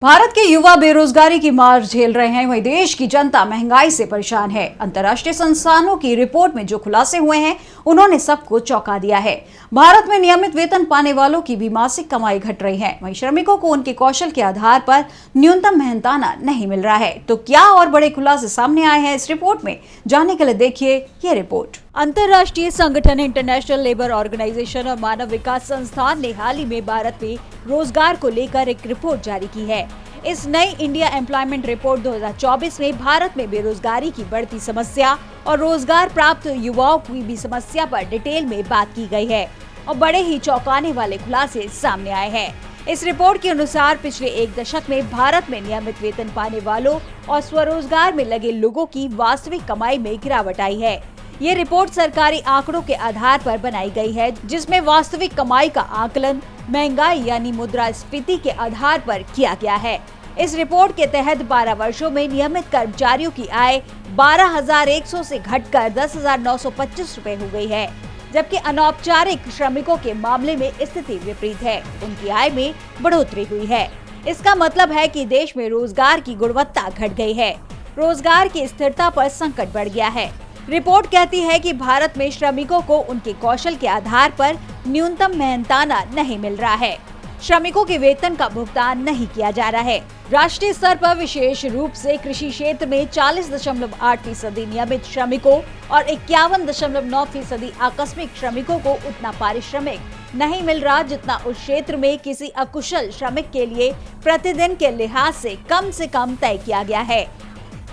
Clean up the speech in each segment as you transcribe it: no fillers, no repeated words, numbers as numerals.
भारत के युवा बेरोजगारी की मार झेल रहे हैं, वहीं देश की जनता महंगाई से परेशान है। अंतर्राष्ट्रीय संस्थानों की रिपोर्ट में जो खुलासे हुए हैं, उन्होंने सबको चौंका दिया है। भारत में नियमित वेतन पाने वालों की भी मासिक कमाई घट रही है, वहीं श्रमिकों को उनके कौशल के आधार पर न्यूनतम मेहनताना नहीं मिल रहा है। तो क्या और बड़े खुलासे सामने आए हैं इस रिपोर्ट में, जानने के लिए देखिए ये रिपोर्ट। अंतर्राष्ट्रीय संगठन इंटरनेशनल लेबर ऑर्गेनाइजेशन और मानव विकास संस्थान ने हाल ही में भारत में रोजगार को लेकर एक रिपोर्ट जारी की है। इस नई इंडिया एम्प्लॉयमेंट रिपोर्ट 2024 में भारत में बेरोजगारी की बढ़ती समस्या और रोजगार प्राप्त युवाओं की भी समस्या पर डिटेल में बात की गई है और बड़े ही चौंकाने वाले खुलासे सामने आए हैं। इस रिपोर्ट के अनुसार पिछले एक दशक में भारत में नियमित वेतन पाने वालों और स्वरोजगार में लगे लोगों की वास्तविक कमाई में गिरावट आई है। ये रिपोर्ट सरकारी आंकड़ों के आधार पर बनाई गई है, जिसमें वास्तविक कमाई का आकलन महंगाई यानी मुद्रास्फीति के आधार पर किया गया है। इस रिपोर्ट के तहत 12 वर्षों में नियमित कर्मचारियों की आय 12,100 से घटकर 10,925 रुपए हो गई है, जबकि अनौपचारिक श्रमिकों के मामले में स्थिति विपरीत है, उनकी आय में बढ़ोतरी हुई है। इसका मतलब है कि देश में रोजगार की गुणवत्ता घट गई है, रोजगार की स्थिरता पर संकट बढ़ गया है। रिपोर्ट कहती है कि भारत में श्रमिकों को उनके कौशल के आधार पर न्यूनतम मेहनताना नहीं मिल रहा है, श्रमिकों के वेतन का भुगतान नहीं किया जा रहा है। राष्ट्रीय स्तर पर विशेष रूप से कृषि क्षेत्र में 40.8% नियमित श्रमिकों और 51.9% आकस्मिक श्रमिकों को उतना पारिश्रमिक नहीं मिल रहा जितना उस क्षेत्र में किसी अकुशल श्रमिक के लिए प्रतिदिन के लिहाज से कम तय किया गया है।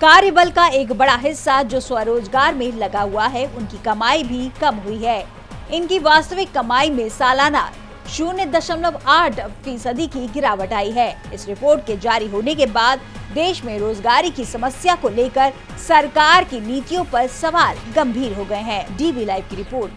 कार्यबल का एक बड़ा हिस्सा जो स्वरोजगार में लगा हुआ है, उनकी कमाई भी कम हुई है। इनकी वास्तविक कमाई में सालाना 0.8% की गिरावट आई है। इस रिपोर्ट के जारी होने के बाद देश में रोजगारी की समस्या को लेकर सरकार की नीतियों पर सवाल गंभीर हो गए हैं। डीवी लाइव की रिपोर्ट।